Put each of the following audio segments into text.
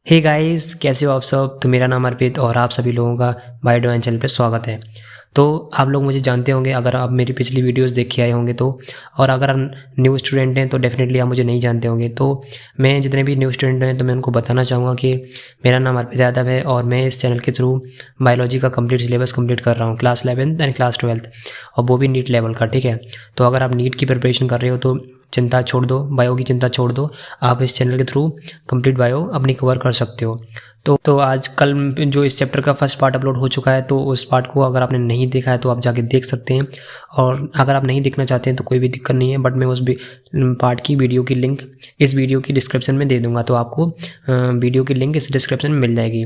Hey guys, कैसे हो आप सब। तो मेरा नाम अर्पित और आप सभी लोगों का बायो डिवाइन चैनल पर स्वागत है। तो आप लोग मुझे जानते होंगे अगर आप मेरी पिछली वीडियोस देख के आए होंगे तो। और अगर आप न्यू स्टूडेंट हैं तो डेफिनेटली आप मुझे नहीं जानते होंगे। तो मैं जितने भी न्यू स्टूडेंट हैं तो मैं उनको बताना चाहूँगा कि मेरा नाम अर्पित यादव है और मैं इस चैनल के थ्रू बायोलॉजी का कंप्लीट सिलेबस कंप्लीट कर रहा हूँ, class 11th and class 12th, और वो भी नीट लेवल का। ठीक है, तो अगर आप नीट की प्रिपरेशन कर रहे हो तो चिंता छोड़ दो, बायो की चिंता छोड़ दो। आप इस चैनल के थ्रू कंप्लीट बायो अपनी कवर कर सकते हो। तो आज कल जो इस चैप्टर का फर्स्ट पार्ट अपलोड हो चुका है, तो उस पार्ट को अगर आपने नहीं देखा है तो आप जाके देख सकते हैं। और अगर आप नहीं देखना चाहते हैं तो कोई भी दिक्कत नहीं है, बट मैं उस पार्ट की वीडियो की लिंक इस वीडियो की डिस्क्रिप्शन में दे दूंगा, तो आपको वीडियो की लिंक इस डिस्क्रिप्शन में मिल जाएगी।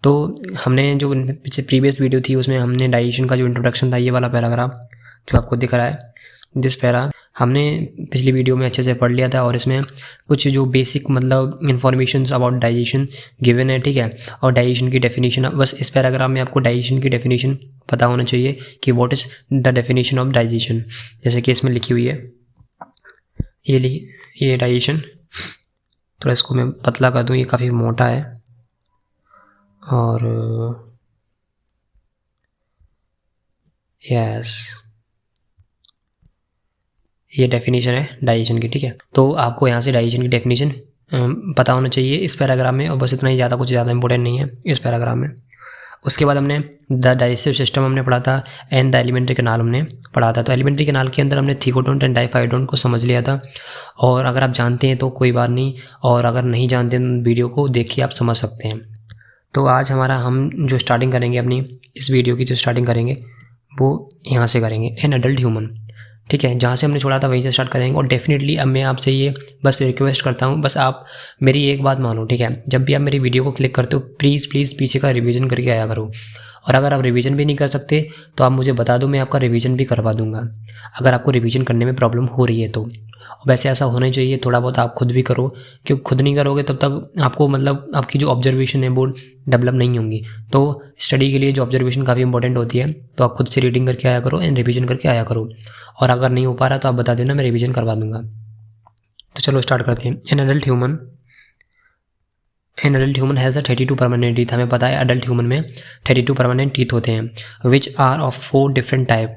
तो हमने जो पीछे प्रीवियस वीडियो थी उसमें हमने डाइजेशन का जो इंट्रोडक्शन था, ये वाला पैराग्राफ जो आपको दिख रहा है, दिस पैरा, हमने पिछली वीडियो में अच्छे से पढ़ लिया था। और इसमें कुछ जो बेसिक मतलब इन्फॉर्मेशन अबाउट डाइजेशन गिवन है, ठीक है। और डाइजेशन की डेफिनेशन, बस इस पैराग्राफ में आपको डाइजेशन की डेफिनेशन पता होना चाहिए कि what is the definition of digestion, जैसे कि इसमें लिखी हुई है। ये डाइजेशन, थोड़ा इसको मैं पतला कर दूँ, ये काफ़ी मोटा है। और यस, ये डेफिनेशन है डाइजेशन की, ठीक है। तो आपको यहाँ से डाइजेशन की डेफिनेशन पता होना चाहिए इस पैराग्राफ में, और बस इतना ही, ज़्यादा कुछ ज़्यादा इंपॉर्टेंट नहीं है इस पैराग्राफ में। उसके बाद हमने द डाइजेस्टिव सिस्टम हमने पढ़ा था एंड द एलिमेंट्री कैनाल हमने पढ़ा था। तो एलिमेंट्री कैनाल के अंदर हमने थीकोडोंट एंड डाइफाइडोंट को समझ लिया था। और अगर आप जानते हैं तो कोई बात नहीं, और अगर नहीं जानते तो वीडियो को देखिए, आप समझ सकते हैं। तो आज हम जो स्टार्टिंग करेंगे अपनी इस वीडियो की, जो स्टार्टिंग करेंगे वो यहाँ से करेंगे, एन अडल्ट ह्यूमन, ठीक है। जहाँ से हमने छोड़ा था वहीं से स्टार्ट करेंगे। और डेफिनेटली अब मैं आपसे ये बस रिक्वेस्ट करता हूँ, बस आप मेरी एक बात मानो, ठीक है। जब भी आप मेरी वीडियो को क्लिक करते हो प्लीज़ प्लीज़ पीछे का रिवीजन करके आया करो। और अगर आप रिवीजन भी नहीं कर सकते तो आप मुझे बता दो, मैं आपका रिवीजन भी करवा दूंगा, अगर आपको रिवीजन करने में प्रॉब्लम हो रही है तो। वैसे ऐसा होना चाहिए, थोड़ा बहुत आप खुद भी करो, क्योंकि खुद नहीं करोगे तब तक आपको मतलब आपकी जो ऑब्जर्वेशन है वो डेवलप नहीं होंगी। तो स्टडी के लिए जो ऑब्जर्वेशन काफ़ी इंपॉर्टेंट होती है, तो आप खुद से रीडिंग करके आया करो एंड रिवीजन करके आया करो। और अगर नहीं हो पा रहा तो आप बता देना, मैं रिवीजन करवा दूंगा। तो चलो स्टार्ट करते हैं। An adult human has a 32 permanent teeth. हमें पता है अडल्ट ह्यूमन में 32 परमानेंट टीथ होते हैं, which are of 4 different type,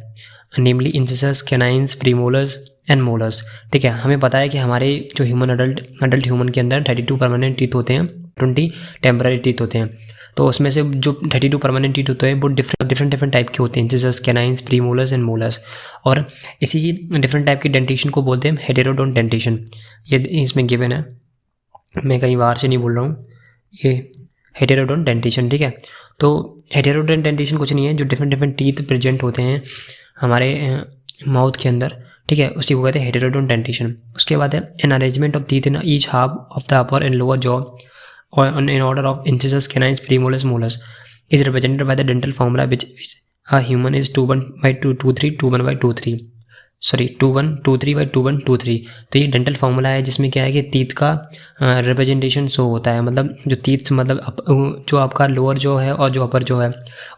namely incisors, canines, premolars and molars. ठीक है, हमें पता है कि हमारे जो अडल्ट ह्यूमन के अंदर 32 परमानेंट टीथ होते हैं, 20 टेम्पररी टीथ होते हैं। तो उसमें से जो 32 परमानेंट टीथ होते हैं वो डिफरेंट टाइप के होते हैं, इंसिसर्स, कैनाइंस, प्रीमोलर्स एंड मोलर्स। और इसी डिफरेंट टाइप की डेंटेशन को बोलते हैं हेटेरोडोंट डेंटेशन। ये इसमें गिवन है, मैं कहीं बाहर से नहीं बोल रहा हूँ, ये हेटेरोडोंट डेंटेशन, ठीक है। तो हेटेरोडोंट डेंटेशन कुछ नहीं है, जो डिफरेंट टीथ प्रेजेंट होते हैं हमारे माउथ के अंदर, ठीक है, उसी को कहते हैं हेटेरोडोंट डेंटेशन। उसके बाद है an arrangement of teeth in each half of the upper and lower jaw और in order of incisors, canines, premolars, molars is represented by the dental formula which is a human is 2:1/223 2:1/2:3, sorry 2:1/2:3/2:1/2:3। तो ये dental formula है जिसमें क्या है कि teeth का representation show होता है, मतलब जो टीथ मतलब जो आपका लोअर जो है और जो अपर जो है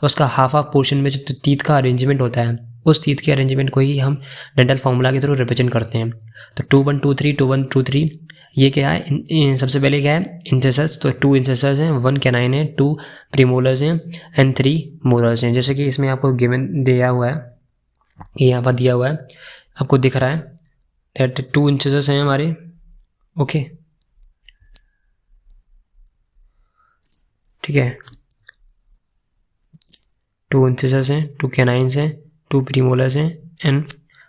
उसका हाफ पोर्शन में जो टीथ का अरेंजमेंट होता है, उस टीथ के अरेंजमेंट को ही हम डेंटल फार्मूला के थ्रू रिप्रेजेंट करते हैं। तो 2:1/2:3 2:1/2:3, ये क्या है, सबसे पहले क्या है इंसेसर्स, तो 2 इंसेसर्स हैं, 1 कैनाइन है, 2 प्रीमोलर्स हैं एंड 3 मोलर्स हैं। जैसे कि इसमें आपको गिवन दिया हुआ है, ये यहाँ पर दिया हुआ है, आपको दिख रहा है दैट 2 इंसेसर्स हैं हमारे, ओके, ठीक है। 2 इंसेसर्स हैं, 2 कैनाइंस हैं, 2 प्रीमोलर्स हैं एंड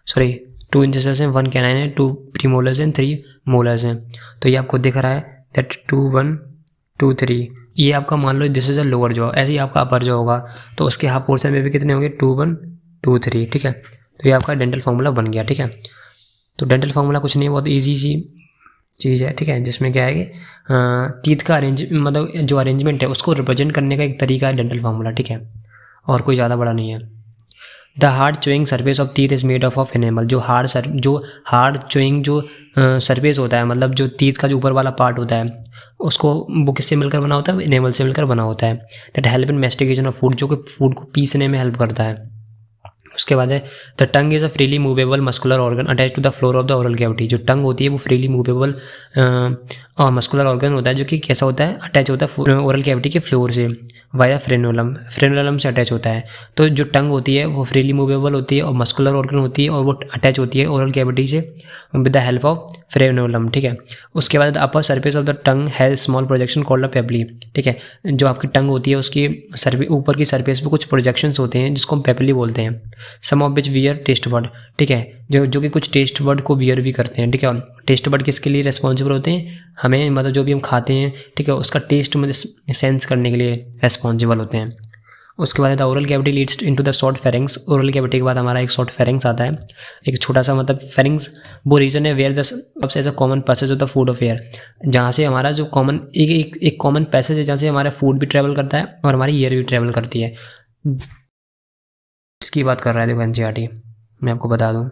सॉरी 2 इंसेसर्स हैं, 1 कैनाइन है, 2 प्रीमोलर्स हैं, 3 मोलर्स हैं। तो ये आपको दिख रहा है दैट 2:1/2:3। ये आपका मान लो this is a lower jaw, ऐसे ही आपका अपर जॉ होगा, तो उसके हाफ पोर्शन में भी कितने होंगे 2:1/2:3, ठीक है। तो ये आपका डेंटल फार्मूला बन गया, ठीक है। तो डेंटल फार्मूला कुछ नहीं, बहुत ईजी सी चीज़ है, ठीक है, जिसमें क्या है कि टीथ का मतलब जो अरेंजमेंट है उसको रिप्रेजेंट करने का एक तरीका है डेंटल फार्मूला, ठीक है, और कोई ज़्यादा बड़ा नहीं है। The hard chewing surface of teeth is made of enamel. जो हार्ड चोइंग जो सरफेस होता है, मतलब जो टीथ का जो ऊपर वाला पार्ट होता है, उसको वो किससे मिलकर बना होता है, एनेमल से मिलकर बना होता है। That help in mastication of food, जो कि फूड को पीसने में हेल्प करता है। उसके बाद है the tongue is a freely movable muscular organ attach to the floor of the oral cavity. जो टंग होती है वो फ्रीली मूवेबल और मस्कुलर ऑर्गन होता है जो कि कैसा होता है, अटैच होता है ओरल कैविटी के फ्लोर से वाया फ्रेनुलम, फ्रेनुलम से अटैच होता है। तो जो टंग होती है वो फ्रीली मूवेबल होती है और मस्कुलर ऑर्गन होती है और वो अटैच होती है ओरल कैविटी से with the help of frenulum, ठीक है। उसके बाद upper surface of the tongue has small projection called a papillae, ठीक है। जो आपकी टंग होती है उसकी ऊपर की सरफेस पे कुछ प्रोजेक्शंस होते हैं जिसको हम पेपली बोलते हैं। Some of which bear taste बर्ड, ठीक है, जो कि कुछ टेस्ट बर्ड को वियर भी करते हैं, ठीक है। टेस्ट बर्ड किसके लिए रिस्पॉन्सिबल होते हैं, हमें मतलब जो भी हम खाते हैं, ठीक है, उसका टेस्ट मतलब सेंस करने के लिए रिस्पॉन्सिबल होते हैं। उसके बाद oral cavity Leeds into the short pharynx. Oral cavity के बाद हमारा एक शॉर्ट फेरिंग्स आता है, एक छोटा सा मतलब फेरिंग्स वो रीजन है वेयर द सबसे as a common passage of the food of air, जहाँ से हमारा जो कॉमन एक कॉमन पैसेज है जहाँ से हमारा फूड भी ट्रैवल करता है और हमारी एयर भी ट्रैवल करती है। इसकी बात कर रहा है देखो एनसीईआरटी, मैं आपको बता दूँ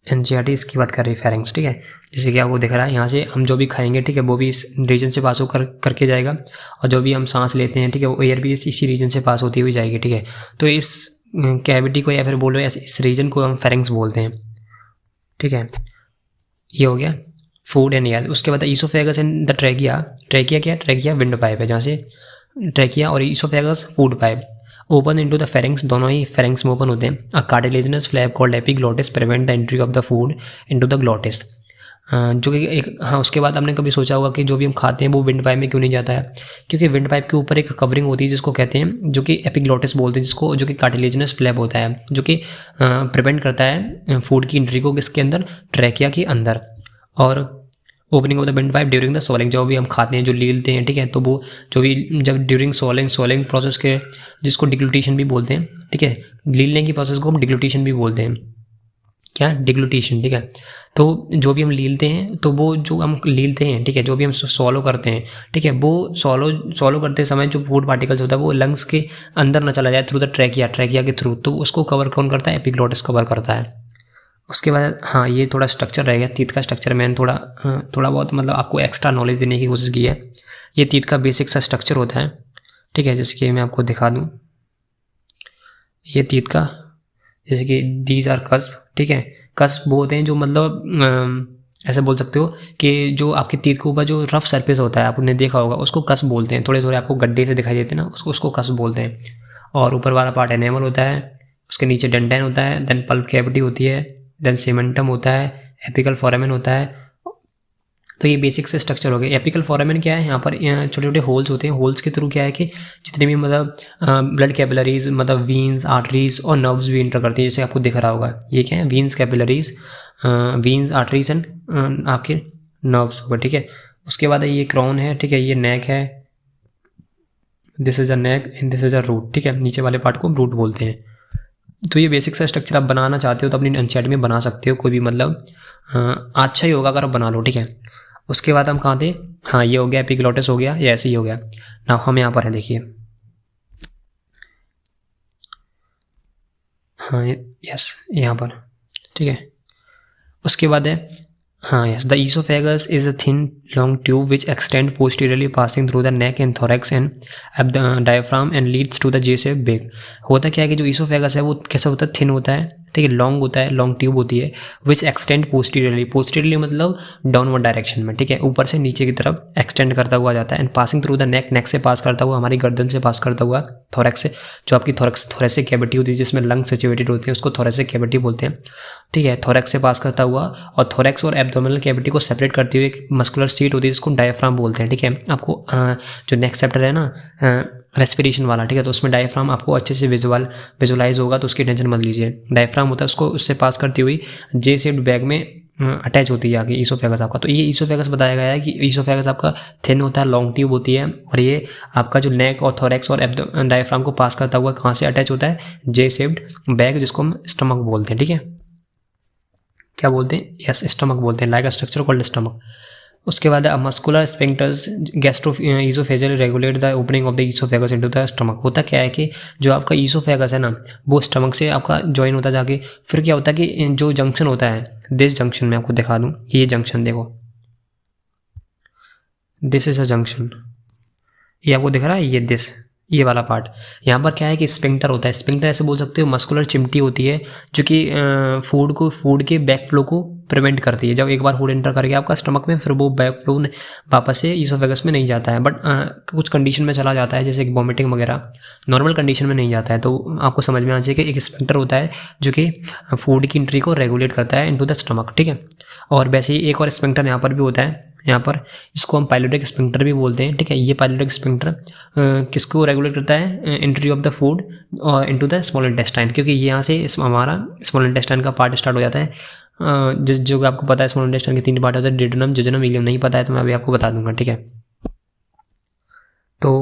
एनसीईआरटी इसकी बात कर रही है फेरिंग्स, ठीक है। जैसे कि आपको दिख रहा है यहाँ से हम जो भी खाएंगे, ठीक है, वो भी इस रीजन से पास होकर करके जाएगा और जो भी हम सांस लेते हैं, ठीक है, वो एयर भी इसी रीजन से पास होती हुई जाएगी, ठीक है। तो इस कैविटी को या फिर बोलो इस रीजन को हम फेरिंग्स बोलते हैं, ठीक है। ये हो गया फूड एंड एयर। उसके बाद oesophagus and the trachea. Trachea क्या है, ट्रैकिया विंड पाइप है जहाँ से ट्रैकिया और oesophagus food pipe open into the pharynx, दोनों ही फेरिंग्स में ओपन होते हैं। A cartilaginous flap called epiglottis prevent the entry of the food into the glottis, जो कि एक हाँ। उसके बाद हमने कभी सोचा होगा कि जो भी हम खाते हैं वो विंड पाइप में क्यों नहीं जाता है, क्योंकि विंड पाइप के ऊपर एक कवरिंग होती है जिसको कहते हैं, जो कि एपिग्लोटिस बोलते हैं जिसको, जो कि कार्टिलेजिनस फ्लैप होता है जो कि प्रिवेंट करता है फूड की एंट्री को किसके अंदर, ट्रैकिया के अंदर। और opening of the wind pipe during the soling, जो भी हम खाते हैं जो लीलते हैं, ठीक है, तो वो जो भी जब ड्यूरिंग सोलिंग प्रोसेस के, जिसको डिग्लूटेशन भी बोलते हैं, ठीक है, लीलने की प्रोसेस को हम डिग्लूटेशन भी बोलते हैं। क्या, डिग्लूटेशन, ठीक है। तो जो भी हम लीलते हैं, तो वो जो हम लीलते हैं, ठीक है, जो भी हम सॉलो करते हैं, ठीक है, वो सॉलो करते समय जो फूड पार्टिकल्स होता है वो लंग्स के अंदर ना चला जाए थ्रू द ट्रैकिया के थ्रू, तो उसको कवर कौन करता है, एपिग्लोटिस कवर करता है। उसके बाद हाँ, ये थोड़ा स्ट्रक्चर रह गया तीत का स्ट्रक्चर, मैंने थोड़ा बहुत मतलब आपको एक्स्ट्रा नॉलेज देने की कोशिश की है। ये तीत का बेसिक सा स्ट्रक्चर होता है, ठीक है, जैसे कि मैं आपको दिखा दूँ। ये तीत का जैसे कि दीज आर कस्प, ठीक है। कस्प वो होते हैं जो मतलब ऐसे बोल सकते हो कि जो आपके तीत के ऊपर जो रफ सरफेस होता है, आपने देखा होगा, उसको कस्प बोलते हैं। थोड़े थोड़े आपको गड्ढे से दिखाई देते हैं ना, उसको कस्प बोलते हैं। और ऊपर वाला पार्ट एनेमल होता है, उसके नीचे डेंटेन होता है, देन पल्प कैविटी होती है, देन सीमेंटम होता है, एपिकल फोरामेन होता है। तो ये बेसिक से स्ट्रक्चर हो गया। एपिकल फोरामेन क्या है, यहाँ पर छोटे छोटे होल्स होते हैं। होल्स के थ्रू क्या है कि जितने भी मतलब ब्लड कैपिलरीज, मतलब वीन्स, आर्टरीज और नर्व्स भी इंटर करती है। जैसे आपको दिख रहा होगा ये क्या है, veins, capillaries, veins, arteries and आपके नर्व्स होगा, ठीक है। उसके बाद ये क्राउन है, ठीक है, ये नेक है, this is a neck and this is a root, ठीक है। नीचे वाले पार्ट को रूट बोलते हैं। तो ये बेसिक सा स्ट्रक्चर आप बनाना चाहते हो तो अपनी एनसीईआरटी में बना सकते हो, कोई भी मतलब अच्छा ही होगा अगर आप बना लो, ठीक है। उसके बाद हम कहाँ थे, हाँ, ये हो गया एपिग्लोटिस हो गया, ये ऐसे ही हो गया ना। हम यहाँ पर हैं, देखिए, हाँ, यस, यहाँ पर, ठीक है। उसके बाद है हाँ, yes, the oesophagus is a thin long tube which extend posteriorly passing through the neck and thorax and diaphragm and leads to the J shape bag. होता क्या है कि जो ईसोफेगस है वो कैसा होता है, थिन होता है, ठीक है, लॉन्ग होता है, लॉन्ग ट्यूब होती है, विच एक्सटेंड पोस्टीरियरली मतलब डाउनवर्ड डायरेक्शन में, ठीक है, ऊपर से नीचे की तरफ एक्सटेंड करता हुआ जाता है। एंड पासिंग थ्रू द नेक से पास करता हुआ, हमारी गर्दन से पास करता हुआ, थोरैक्स से, जो आपकी थोरैसिक कैविटी होती है जिसमें लंग सिचुएटेड होती है उसको थोरैसिक कैविटी बोलते हैं, ठीक है। थोरैक्स से पास करता हुआ और थोरैक्स और एब्डोमिनल कैविटी को सेपरेट करते हुए एक मस्कुलर सीट होती है जिसको डायफ्राम बोलते हैं, ठीक है। आपको जो नेक्स्ट चैप्टर है ना रेस्पिरेशन वाला, ठीक है, तो उसमें डायफ्राम आपको अच्छे से विजुलाइज होगा, तो उसकी टेंशन मत लीजिए। डायफ्राम होता है, उसको उससे पास करती हुई जे शेप्ड बैग में अटैच होती है आगे ईसोफेगस आपका। तो ये ईसोफेगस बताया गया है कि ईसोफेगस आपका थिन होता है, लॉन्ग ट्यूब होती है, और ये आपका जो नेक और थोरैक्स और डायफ्राम को पास करता हुआ कहाँ से अटैच होता है, जे शेप्ड बैग, जिसको हम स्टमक बोलते हैं, ठीक है। क्या बोलते हैं, यस, स्टमक बोलते हैं, like a structure called stomach. उसके बाद muscular sphincters gastro oesophageal regulate the opening of the oesophagus into the stomach. होता क्या है कि जो आपका ईसोफेगस है ना वो स्टमक से आपका ज्वाइन होता जाके, फिर क्या होता है कि जो जंक्शन होता है, दिस जंक्शन में आपको दिखा दूँ, ये जंक्शन देखो, दिस इज अ जंक्शन, ये आपको दिख रहा है, ये दिस ये वाला पार्ट। यहाँ पर क्या है कि स्पिंक्टर होता है। स्पिंक्टर ऐसे बोल सकते हो मस्कुलर चिमटी होती है जो कि फूड के बैक फ्लो को प्रिवेंट करती है। जब एक बार फूड एंटर कर गया आपका स्टमक में, फिर वो बैक फ्लो वापस से ईसोफेगस में नहीं जाता है, बट कुछ कंडीशन में चला जाता है, जैसे कि वॉमिटिंग वगैरह। नॉर्मल कंडीशन में नहीं जाता है। तो आपको समझ में आ जाए कि एक स्पिंक्टर होता है जो कि फूड की एंट्री को रेगुलेट करता है इनटू द स्टमक, ठीक है। और वैसे ही एक और स्पिंक्टर यहाँ पर भी होता है, यहाँ पर इसको हम पाइलोटिक स्पिंक्टर भी बोलते हैं, ठीक है। ये पाइलोटिक स्पिंक्टर किसको रेगुलेट करता है? Entry of the food into the small intestine, क्योंकि यहाँ से हमारा स्मॉल इंटेस्टाइन का पार्ट स्टार्ट हो जाता है। जो आपको पता है स्मॉल इंटेस्टाइन के 3 पार्ट होते हैं, डिडनम, जेजुनम, इलियम। नहीं पता है तो मैं अभी आपको बता दूंगा, ठीक है। तो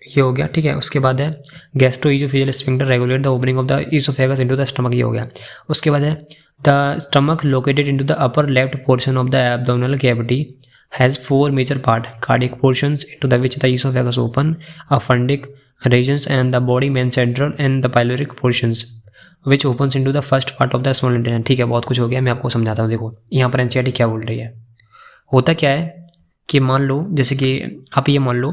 ये हो गया, ठीक है। उसके बाद है gastro-oesophageal sphincter regulate the opening of the oesophagus into the stomach, ये हो गया। उसके बाद है the stomach located into the upper left portion of the abdominal cavity has 4 major part: cardiac portions into the which the esophagus open, appendic regions and the body main central, and the pyloric portions which opens into the first part of the small intestine। ठीक है, बहुत कुछ हो गया, मैं आपको समझाता हूँ। देखो यहाँ पर एनसीईआरटी क्या बोल रही है। होता क्या है कि मान लो, जैसे कि आप ये मान लो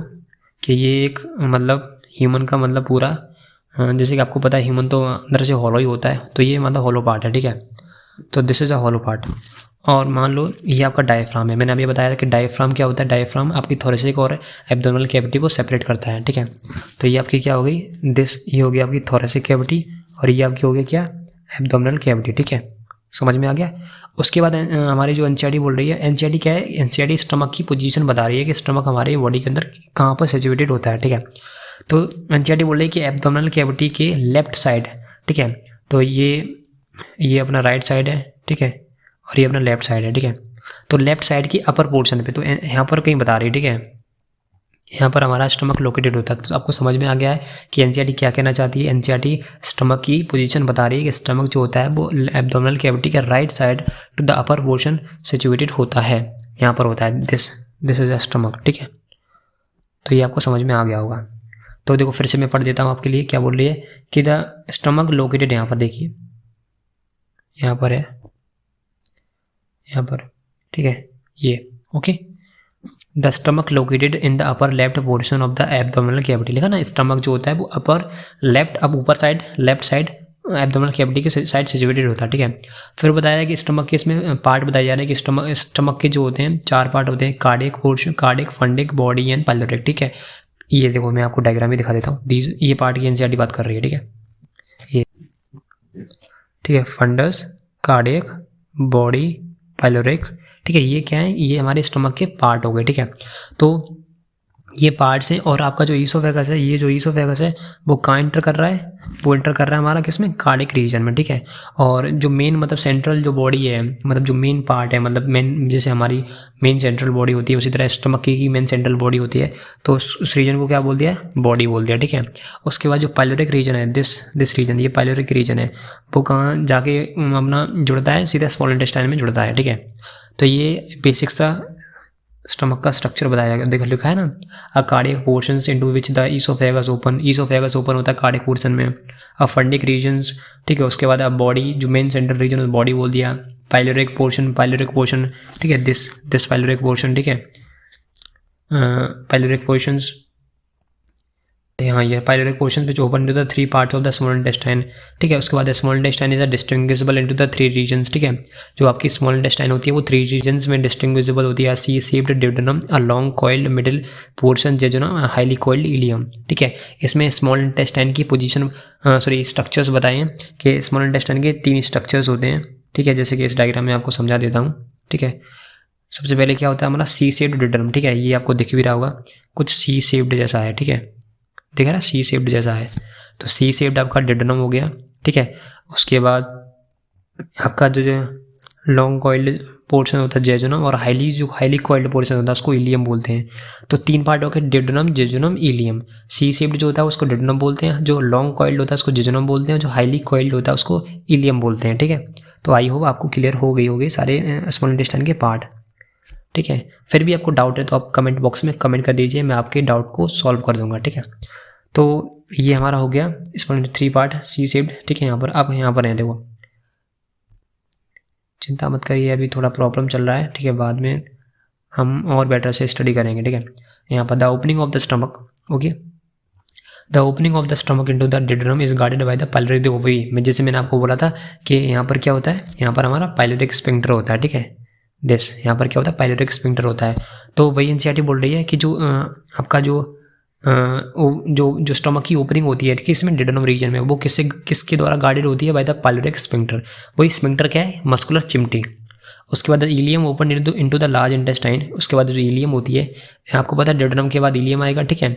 कि ये एक मतलब ह्यूमन का मतलब पूरा, जैसे कि आपको पता है ह्यूमन तो अंदर से हॉलो ही होता है, तो ये मतलब हॉलो पार्ट है, ठीक है। तो this is a hollow part. और मान लो ये आपका डायफ्राम है। मैंने अभी बताया था कि डायफ्राम क्या होता है। डायफ्राम आपकी थोरेसिक और एब्डोमिनल कैविटी को सेपरेट करता है, ठीक है। तो ये आपकी क्या हो गई, ये हो गई आपकी थोरेसिक कैविटी, और ये आपकी हो गई क्या, एब्डोमिनल कैविटी, ठीक है। समझ में आ गया। उसके बाद हमारी जो एनसीईआरटी बोल रही है, एनसीईआरटी क्या है, एनसीईआरटी स्टमक की पोजीशन बता रही है कि स्टमक हमारे बॉडी के अंदर कहाँ पर सिचुएटेड होता है, ठीक है। तो एनसीईआरटी बोल रही है कि एब्डोमिनल कैविटी के लेफ्ट साइड, ठीक है। तो ये अपना राइट साइड है, ठीक है, और ये अपना लेफ्ट साइड है, ठीक है। तो लेफ्ट साइड की अपर पोर्शन पे, तो यहाँ पर कहीं बता रही है, ठीक है, यहाँ पर हमारा स्टमक लोकेटेड होता है। तो आपको समझ में आ गया है कि एनसीईआरटी क्या कहना चाहती है। एनसीईआरटी स्टमक की पोजीशन बता रही है कि स्टमक जो होता है वो एब्डोमिनल कैविटी के right side to the upper portion situated होता है। यहाँ पर होता है दिस इज अ स्टमक, ठीक है। तो ये आपको समझ में आ गया होगा। तो देखो फिर से मैं पढ़ देता हूँ आपके लिए, क्या बोल रही है कि द स्टमक लोकेटेड, यहाँ पर देखिए, यहाँ पर है, यहाँ पर, ठीक है, ये okay. The stomach located in the upper left portion of the abdominal cavity, लिखा ना, स्टमक जो होता है वो अपर लेफ्ट, अब ऊपर side left side abdominal cavity के साइड सिचुएटेड होता है, ठीक है। फिर बताया कि स्टमक के इसमें पार्ट बताया जा रहा है कि स्टमक के जो होते हैं 4 पार्ट होते हैं: cardiac portion, cardiac, fundic, body and pyloric, ठीक है। ये देखो मैं आपको डायग्राम भी दिखा देता हूँ। ये पार्ट की एनसीईआरटी बात कर रही है, ठीक है, ये, ठीक है। फंडस, कार्डियक, बॉडी, पाइलोरिक, ठीक है। ये क्या है, ये हमारे स्टमक के पार्ट हो गए, ठीक है। तो ये पार्ट्स हैं। और आपका जो ईसोफेगस है, ये जो ईसोफेगस है वो कहाँ इंटर कर रहा है, वो इंटर कर रहा है हमारा किसमें, कार्डिक रीजन में, ठीक है। और जो मेन मतलब सेंट्रल जो बॉडी है, मतलब जो मेन पार्ट है, मतलब मेन, जैसे हमारी मेन सेंट्रल बॉडी होती है उसी तरह स्टमक की मेन सेंट्रल बॉडी होती है। तो उस रीजन को क्या बोल दिया, बॉडी बोल दिया, ठीक है। उसके बाद जो पाइलोरिक रीजन है, दिस रीजन, ये पाइलोरिक रीजन है, वो कहाँ जाके अपना जुड़ता है, सीधा स्मॉल इंटेस्टाइन में जुड़ता है, ठीक है। तो ये बेसिक सा स्टमक का स्ट्रक्चर बताया गया। देखो लिखा है ना, a cardiac portions into which the oesophagus open, oesophagus open होता है कार्डियक पोर्शन में। अ फंडिक रीजन्स, ठीक है। उसके बाद अब बॉडी, जो मेन सेंट्रल रीजन है बॉडी बोल दिया। पाइलोरिक पोर्शन, ठीक है, दिस पाइलोरिक पोर्शन, ठीक है। पाइलोरिक पोर्शंस, हाँ, ये pyloric portion which open to the 3 parts of the small intestine, ठीक है। उसके बाद small intestine is distinguishable into the 3 regions, ठीक है। जो आपकी स्मॉल इंटेस्टाइन होती है वो 3 रीजन्स में डिस्टिंग्विजिबल होती है। C shaped duodenum, a long coiled middle portion jejunum, highly coiled ileum, ठीक है। इसमें स्मॉल इंटेस्टाइन की पोजीशन, स्ट्रक्चर्स बताए हैं कि स्मॉल इंटेस्टाइन के 3 स्ट्रक्चर्स होते हैं, ठीक है। जैसे कि इस डायग्राम में आपको समझा देता हूँ, ठीक है। सबसे पहले क्या होता है हमारा सी शेप्ड ड्यूडेनम, ठीक है। ये आपको दिख भी रहा होगा, कुछ सी शेप्ड जैसा है, ठीक है, देखा ना, सी शेप्ड जैसा है। तो सी शेप्ड आपका डिडनम हो गया, ठीक है। उसके बाद आपका जो लॉन्ग कॉइल्ड पोर्शन होता है जेजुनम, और हाईली कॉइल्ड पोर्शन होता है उसको इलियम बोलते हैं। तो 3 पार्ट हो गए, डिडनम, जेजुनम, इलियम। सी शेप्ड जो होता है उसको डिडनम बोलते हैं, जो लॉन्ग कॉइल्ड होता है उसको जेजुनम बोलते हैं, जो हाईली कॉइल्ड होता है उसको इलियम बोलते हैं, ठीक है। तो आई होप आपको क्लियर हो गई होगी सारे स्मॉल इंटेस्टाइन के पार्ट, ठीक है। फिर भी आपको डाउट है तो आप कमेंट बॉक्स में कमेंट कर दीजिए, मैं आपके डाउट को सॉल्व कर दूंगा, ठीक है। तो ये हमारा हो गया इसमें 3 पार्ट सी शेप्ड, ठीक है। यहाँ पर आप यहाँ पर हैं, देखो चिंता मत करिए, अभी थोड़ा प्रॉब्लम चल रहा है, ठीक है। बाद में हम और बेटर से स्टडी करेंगे, ठीक है। यहाँ पर the opening of the stomach, okay. The opening of the stomach into the duodenum is guarded by the pyloric ovary में, जैसे मैंने आपको बोला था कि यहाँ पर क्या होता है, यहाँ पर हमारा पाइलोरिक स्फिंक्टर होता है, ठीक है। दिस यहाँ पर क्या होता है, पाइलोरिक स्फिंक्टर होता है। तो वही एनसीईआरटी बोल रही है कि जो आपका जो जो स्टमक की ओपनिंग होती है किसमें, डिडरम रीजन में, वो किसके द्वारा गार्डेड होती है, बाय द पाइलोरिक स्फिंक्टर। वही स्फिंक्टर क्या है, मस्कुलर चिमटी। उसके बाद ileum open into the large intestine. उसके बाद जो इलियम होती है, आपको पता है डिडरम के बाद इलियम आएगा, ठीक है।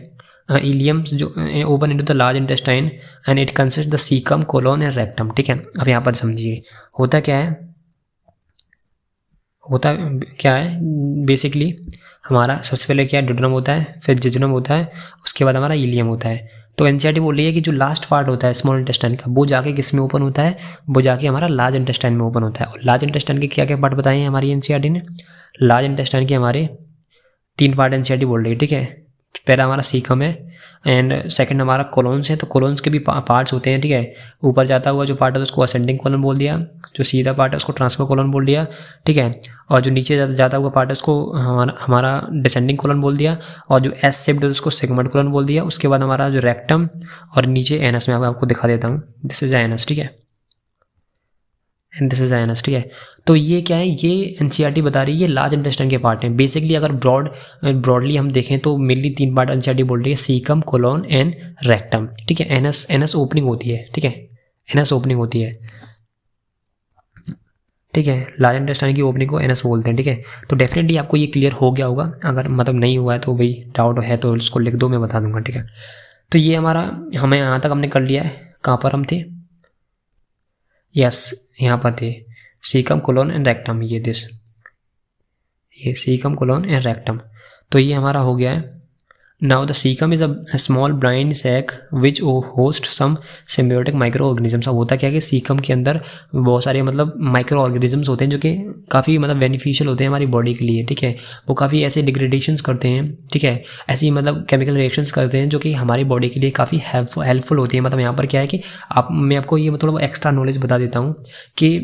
इलियम जो open into the large intestine and it consist the caecum, colon and rectum, ठीक है। अब यहाँ पर समझिए होता क्या है बेसिकली हमारा सबसे पहले क्या है, डिडरम होता है, फिर जिजनम होता है, उसके बाद हमारा इलियम होता है। तो एनसीईआरटी बोल रही है कि जो लास्ट पार्ट होता है स्मॉल इंटेस्टाइन का, वो जाके किस में ओपन होता है, वो जाके हमारा लार्ज इंटेस्टाइन में ओपन होता है। और लार्ज इंटेस्टाइन के क्या क्या पार्ट बताए हैं हमारी एनसीईआरटी ने, लार्ज इंटेस्टाइन के हमारे 3 पार्ट एनसीईआरटी बोल रही है, ठीक है। पहला हमारा सीकम है एंड सेकंड हमारा कोलोन्स है। तो कोलोन्स के भी पार्ट्स होते हैं, ठीक है। ऊपर जाता हुआ जो पार्ट है उसको असेंडिंग कोलन बोल दिया, जो सीधा पार्ट है उसको ट्रांसफर कोलन बोल दिया, ठीक है। और जो नीचे जाता हुआ पार्ट है उसको हमारा डिसेंडिंग कोलन बोल दिया, और जो एस शेप्ड है उसको सेगमेंट कोलन बोल दिया। उसके बाद हमारा जो रेक्टम और नीचे एनस में आपको दिखा देता हूँ, दिस इज एनस, ठीक है, एंड दिस इज एनस, ठीक है। तो ये क्या है, ये एनसीईआरटी बता रही है ये लार्ज इंटेस्टाइन के पार्ट हैं। बेसिकली अगर ब्रॉडली हम देखें तो मेनली 3 पार्ट एनसीईआरटी बोल रही है, सीकम, कोलोन एंड रेक्टम, ठीक है। एनस ओपनिंग होती है, ठीक है, एनस ओपनिंग होती है, ठीक है। लार्ज इंटेस्टाइन की ओपनिंग को एनस बोलते हैं, ठीक है। तो डेफिनेटली आपको ये क्लियर हो गया होगा, अगर मतलब नहीं हुआ है तो भाई डाउट है तो उसको लिख दो, मैं बता दूंगा, ठीक है। तो ये हमें यहाँ तक हमने कर लिया है। कहाँ पर हम थे, यस यहाँ पर थे, सीकम, कोलोन एंड रेक्टम, ये सीकम, कोलोन एंड रेक्टम। तो ये हमारा हो गया है। Now the caecum is a small blind sac which host some symbiotic microorganisms. अब होता क्या है कि सीकम के अंदर बहुत सारे मतलब माइक्रो ऑर्गेनिजम्स होते हैं जो कि काफ़ी मतलब बेनिफिशियल होते हैं हमारी बॉडी के लिए, ठीक है। वो काफ़ी ऐसे डिग्रेडेशंस करते हैं, ठीक है, ऐसी मतलब केमिकल रिएक्शंस करते हैं जो कि हमारी बॉडी के लिए काफ़ी हेल्पफुल होती है। मतलब यहाँ पर क्या है कि मैं आपको ये मतलब एक्स्ट्रा नॉलेज बता देता हूँ कि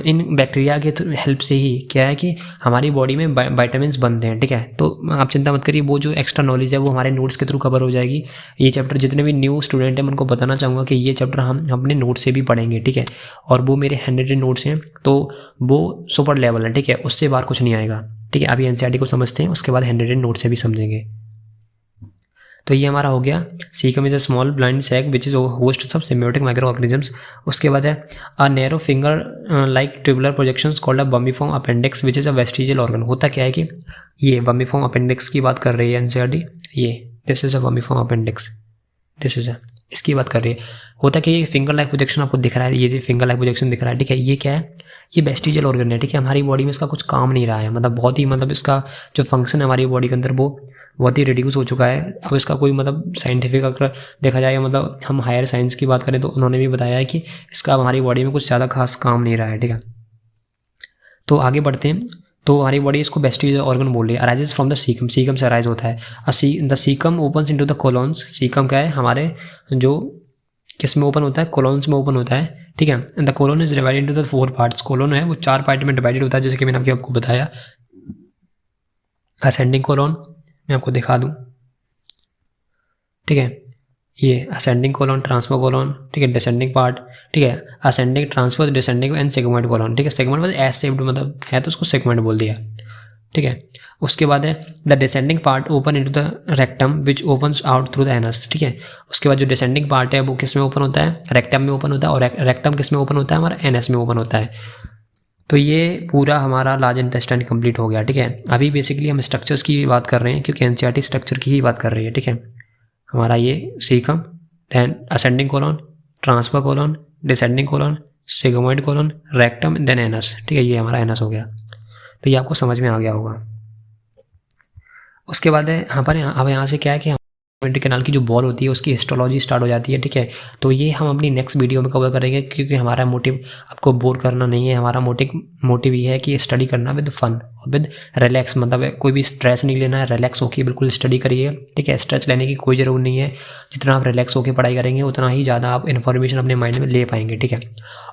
इन बैक्टीरिया के हेल्प से ही क्या है कि हमारी बॉडी में वाइटामिन बनते हैं, ठीक है। तो आप चिंता मत करिए, वो जो एक्स्ट्रा नॉलेज है वो हमारे नोट्स के थ्रू कवर हो जाएगी। ये चैप्टर जितने भी न्यू स्टूडेंट हैं मैं उनको बताना चाहूँगा कि ये चैप्टर हम अपने नोट से भी पढ़ेंगे, ठीक है। और वो मेरे हैंड नोट्स हैं तो वो सुपर लेवल है, ठीक है, उससे बाहर कुछ नहीं आएगा, ठीक है। अभी एनसीईआरटी को समझते हैं, उसके बाद हैंड नोट से भी समझेंगे। तो ये हमारा हो गया, caecum is a small blind sac which is host सब सिम्बियोटिक माइक्रो ऑर्गेनिजम्स। उसके बाद है a narrow finger like tubular projections called a vermiform appendix which is a vestigial organ. होता क्या है कि ये बम्बीफॉर्म अपेंडिक्स की बात कर रही है एनसीईआरटी, ये this is a vermiform appendix, this is इसकी बात कर रही है। होता कि ये फिंगर लाइक प्रोजेक्शन आपको दिख रहा है, ये फिंगर लाइक प्रोजेक्शन दिख रहा है, ठीक है। ये क्या है, ये वेस्टिजियल ऑर्गन है, ठीक है। हमारी बॉडी में इसका कुछ काम नहीं रहा है, मतलब बहुत ही मतलब इसका जो फंक्शन है हमारी बॉडी के अंदर वो बहुत ही रिड्यूस हो चुका है। अब इसका कोई मतलब साइंटिफिक अगर देखा जाए, मतलब हम हायर साइंस की बात करें तो उन्होंने भी बताया है कि इसका हमारी बॉडी में कुछ ज़्यादा खास काम नहीं रहा है, ठीक है। तो आगे बढ़ते हैं। तो हमारी बॉडी इसको वेस्टिजियल ऑर्गन बोल रही है। Arises from the caecum, caecum से अराइज होता है। The caecum opens into the colons. Caecum क्या है, हमारे जो किस में ओपन होता है, कोलोन्स में ओपन होता है, ठीक है। The colon is divided into the 4 parts. Colon है वो 4 पार्ट में डिवाइडेड होता है, जैसे कि मैंने आपको बताया। असेंडिंग कोलोन मैं आपको दिखा दूं, ठीक है, ये असेंडिंग कोलोन, ट्रांसफर कोलोन, ठीक है, डिसेंडिंग पार्ट, ठीक है, ascending, transverse, descending and sigmoid colon, ठीक है। सेगमेंट मतलब एस शेप्ड मतलब है तो उसको सेगमेंट बोल दिया, ठीक है। उसके बाद है the descending part open into the rectum which opens out through the anus, ठीक है। उसके बाद जो डिसेंडिंग पार्ट है वो किस में ओपन होता है, रेक्टम में ओपन होता है, और रेक्टम किस में ओपन होता है, हमारा एनस में ओपन होता है। तो ये पूरा हमारा लार्ज इंटेस्टाइन कंप्लीट हो गया, ठीक है। अभी बेसिकली हम स्ट्रक्चर्स की बात कर रहे हैं क्योंकि एनसीईआरटी स्ट्रक्चर की ही बात कर रही है, ठीक है। हमारा ये caecum, then ascending colon, transverse colon, descending colon, sigmoid colon, rectum, then anus, ठीक है। ये हमारा एनस हो गया। तो ये आपको समझ में आ गया होगा। उसके बाद है यहाँ पर अब यहाँ से क्या है कि वेंट्रिकल कैनाल की जो बॉल होती है उसकी हिस्टोलॉजी स्टार्ट हो जाती है, ठीक है। तो ये हम अपनी नेक्स्ट वीडियो में कवर करेंगे क्योंकि हमारा मोटिव आपको बोर करना नहीं है, हमारा मोटिव ये है कि स्टडी करना विद फन। विद रिलैक्स, मतलब कोई भी स्ट्रेस नहीं लेना है, रिलैक्स होकर बिल्कुल स्टडी करिए, ठीक है। स्ट्रेस लेने की कोई ज़रूरत नहीं है, जितना आप रिलैक्स होकर पढ़ाई करेंगे उतना ही ज़्यादा आप इन्फॉर्मेशन अपने माइंड में ले पाएंगे, ठीक है।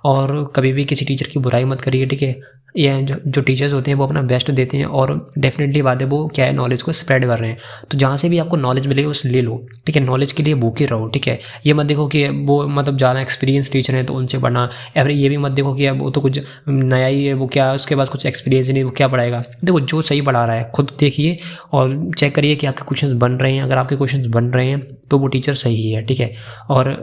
और कभी भी किसी टीचर की बुराई मत करिए, ठीक है। ये जो टीचर्स होते हैं वो अपना बेस्ट देते हैं और डेफिनेटली बात है वो क्या है, नॉलेज को स्प्रेड कर रहे हैं। तो जहाँ से भी आपको नॉलेज मिलेगी उसे ले लो, ठीक है। नॉलेज के लिए भूखे रहो, ठीक है। ये मत देखो कि वो मतलब ज़्यादा एक्सपीरियंस टीचर हैं तो उनसे पढ़ना, या फिर ये भी मत देखो कि अब वो तो कुछ नया ही है, वो क्या उसके पास कुछ एक्सपीरियंस नहीं, वो क्या पढ़ाएगा। देखो जो सही पढ़ा रहा है खुद देखिए और चेक करिए कि आपके क्वेश्चंस बन रहे हैं। अगर आपके क्वेश्चंस बन रहे हैं तो वो टीचर सही है, ठीक है। और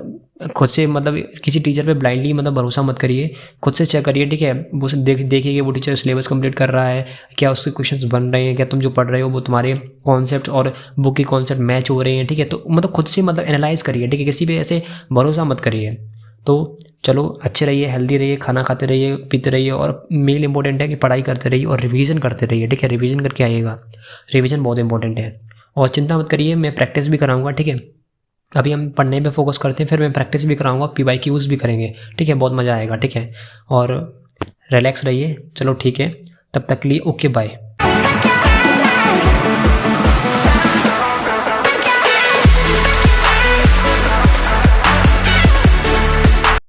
खुद से मतलब किसी टीचर पे ब्लाइंडली मतलब भरोसा मत करिए, खुद से चेक करिए, ठीक है। वो देखिए कि वो टीचर सिलेबस कंप्लीट कर रहा है, क्या उसके क्वेश्चंस बन रहे हैं, क्या तुम जो पढ़ रहे हो वो तुम्हारे कॉन्सेप्ट और बुक के कॉन्सेप्ट मैच हो रहे हैं, ठीक है। तो मतलब खुद से मतलब एनालाइज करिए, ठीक है। किसी पे ऐसे भरोसा मत करिए। तो चलो अच्छे रहिए, हेल्दी रहिए, खाना खाते रहिए, पीते रहिए, और मेन इंपॉर्टेंट है कि पढ़ाई करते रहिए और रिवीजन करते रहिए, ठीक है। रिवीजन करके आइएगा, रिवीजन बहुत इंपॉर्टेंट है। और चिंता मत करिए, मैं प्रैक्टिस भी कराऊंगा, ठीक है। अभी हम पढ़ने पे फोकस करते हैं, फिर मैं प्रैक्टिस भी कराऊंगा, PYQs भी करेंगे, ठीक है। बहुत मज़ा आएगा, ठीक है। और रिलैक्स रहिए, चलो ठीक है, तब तक के लिए ओके बाय।